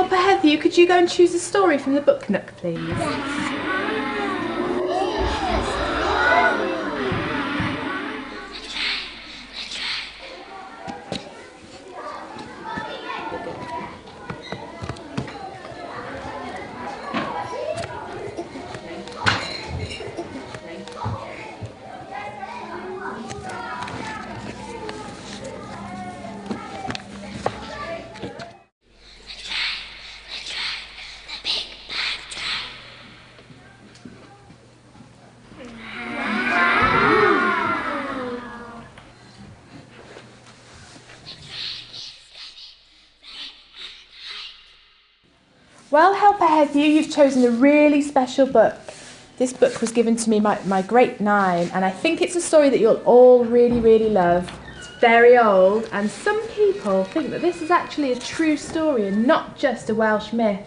Helper Heather, could you go and choose a story from the book nook, please? Yes. Well, Helper Heather, you've chosen a really special book. This book was given to me by my grade 9, and I think it's a story that you'll all really love. It's very old, and some people think that this is actually a true story and not just a Welsh myth.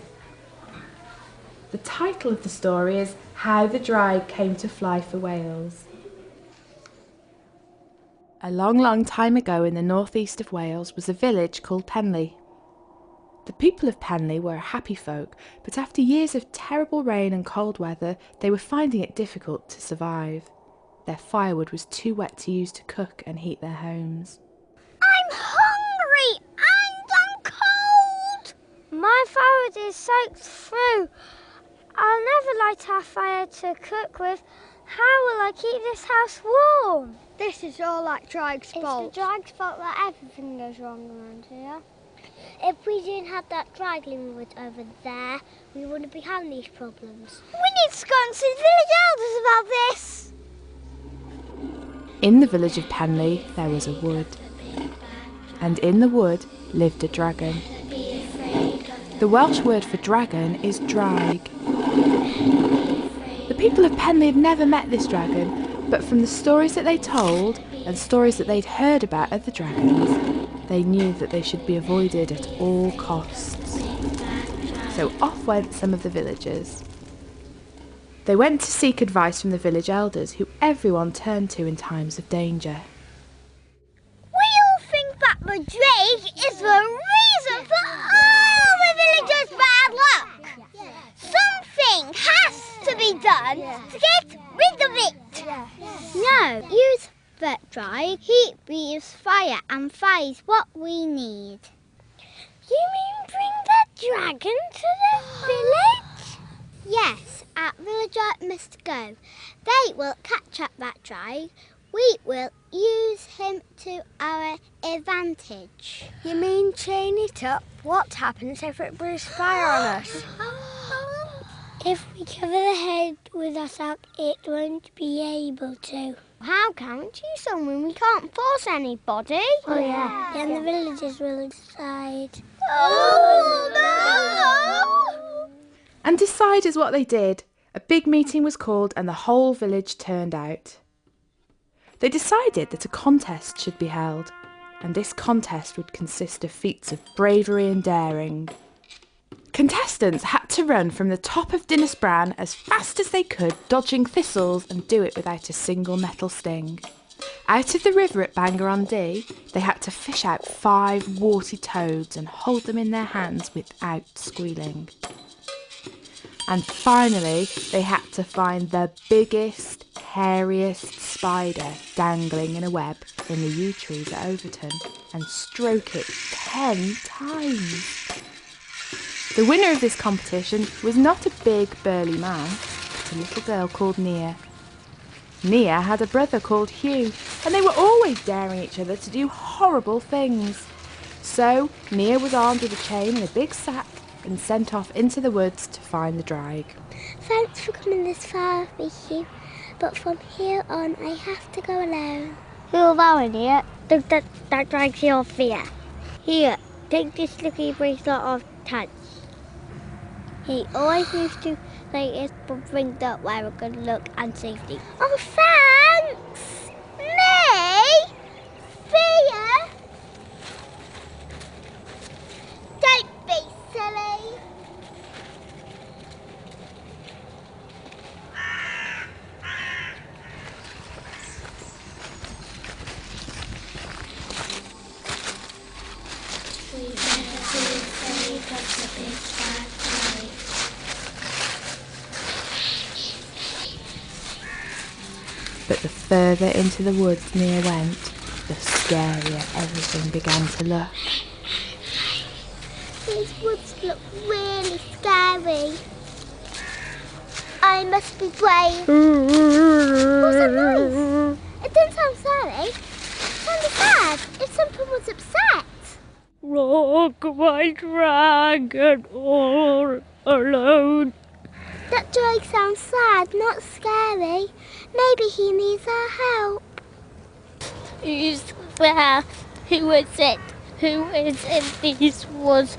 The title of the story is How the Draig Came to Fly for Wales. A long time ago in the northeast of Wales was a village called Penly. The people of Penly were a happy folk, but after years of terrible rain and cold weather, they were finding it difficult to survive. Their firewood was too wet to use to cook and heat their homes. I'm hungry and I'm cold. My firewood is soaked through. I'll never light our fire to cook with. How will I keep this house warm? This is all like Draig's fault. It's the Draig's fault that everything goes wrong around here. If we didn't have that Draig living wood over there, we wouldn't be having these problems. We need to go and see the village elders about this. In the village of Penly there was a wood, and in the wood lived a dragon. The Welsh word for dragon is Draig. The people of Penly had never met this dragon, but from the stories that they told and stories that they'd heard about other dragons, they knew that they should be avoided at all costs. So off went some of the villagers. They went to seek advice from the village elders, who everyone turned to in times of danger. We all think that the Draig is the reason for all the villagers' bad luck. Something has to be done to get rid of it. No, use the Draig. He breathes fire, and fire is what we need. You mean bring the dragon to the village? Yes, our villager must go. They will catch up that Draig. We will use him to our advantage. You mean chain it up? What happens if it breathes fire on us? If we cover the head with a sack, it won't be able to. How can we choose someone? We can't force anybody. Oh yeah. Then the villagers will decide. Oh no! And decide is what they did. A big meeting was called and the whole village turned out. They decided that a contest should be held, and this contest would consist of feats of bravery and daring. Contestants had to run from the top of Dinas Bran as fast as they could, dodging thistles, and do it without a single nettle sting. Out of the river at Bangor-on-Dee, they had to fish out 5 warty toads and hold them in their hands without squealing. And finally, they had to find the biggest, hairiest spider dangling in a web in the yew trees at Overton and stroke it 10 times. The winner of this competition was not a big burly man, but a little girl called Nia. Nia had a brother called Hugh, and they were always daring each other to do horrible things. So Nia was armed with a chain and a big sack and sent off into the woods to find the Draig. Thanks for coming this far with you, but from here on I have to go alone. Who'll thou in here? That Draig's your fear. Here, take this lucky bracelet of touch. He always used to say it's for bring that way a good look and safety. Oh, thanks! Me? Fear? Don't be silly. We better be afraid of the big But the further into the woods Nia went, the scarier everything began to look. These woods look really scary. I must be brave. What's that noise? It didn't sound scary. It sounded sad. If someone was upset. Look, my dragon all alone. That Draig sounds sad, not scary. Maybe he needs our help. Who's there? Who is it? Who is in these woods?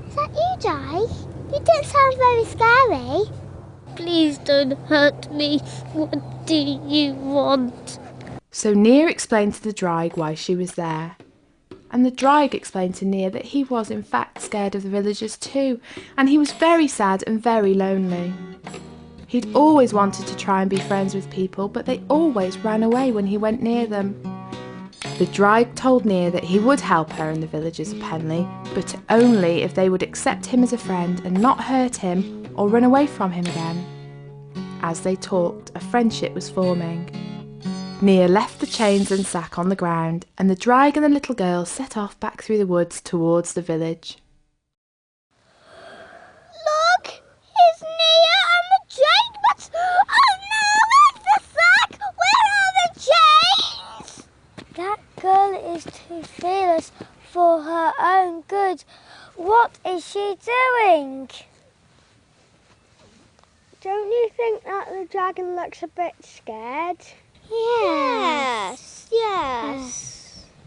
Is that you, Draig? You didn't sound very scary. Please don't hurt me. What do you want? So Nia explained to the Draig why she was there. And the Draig explained to Nia that he was in fact scared of the villagers too, and he was very sad and very lonely. He'd always wanted to try and be friends with people, but they always ran away when he went near them. The Draig told Nia that he would help her and the villagers of Penly, but only if they would accept him as a friend and not hurt him or run away from him again. As they talked, a friendship was forming. Nia left the chains and sack on the ground, and the Draig and the little girl set off back through the woods towards the village. Look! It's Nia and the Draig, but... Oh no! Where's the sack? Where are the chains? That girl is too fearless for her own good. What is she doing? Don't you think that the dragon looks a bit scared? Yes.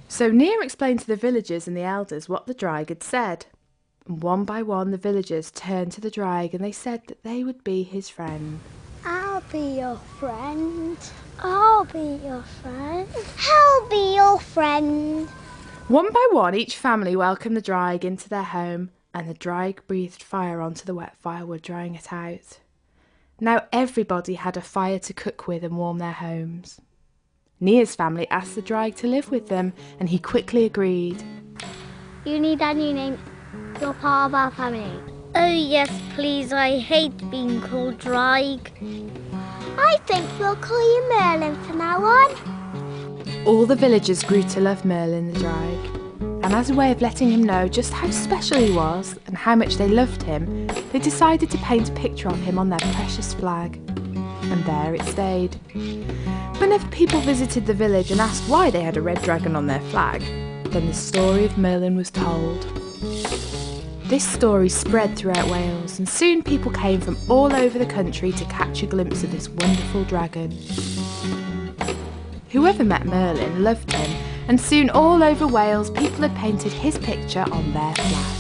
So Nia explained to the villagers and the elders what the Draig had said. And one by one the villagers turned to the Draig and they said that they would be his friend. I'll be your friend. I'll be your friend. I'll be your friend. One by one each family welcomed the Draig into their home, and the Draig breathed fire onto the wet firewood, drying it out. Now everybody had a fire to cook with and warm their homes. Nia's family asked the Draig to live with them, and he quickly agreed. You need a new name. You're part of our family. Oh yes, please. I hate being called Draig. I think we'll call you Merlin from now on. All the villagers grew to love Merlin the Draig, and as a way of letting him know just how special he was and how much they loved him, they decided to paint a picture of him on their precious flag. And there it stayed. Whenever people visited the village and asked why they had a red dragon on their flag, then the story of Merlin was told. This story spread throughout Wales, and soon people came from all over the country to catch a glimpse of this wonderful dragon. Whoever met Merlin loved him, and soon all over Wales people had painted his picture on their flag.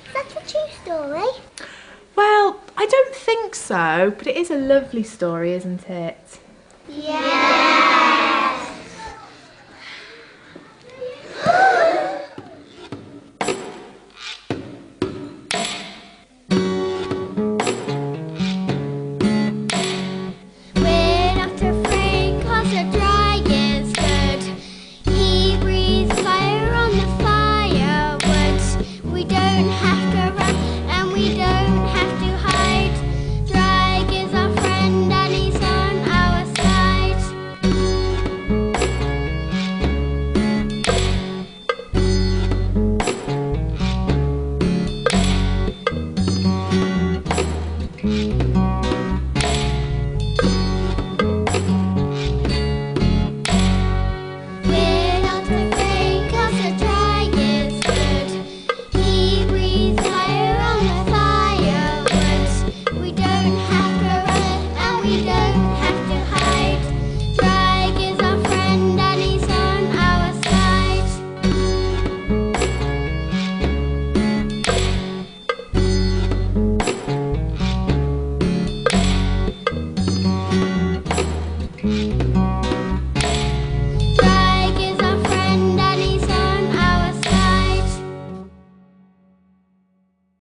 Is that a true story? Well, I don't think so, but it is a lovely story, isn't it?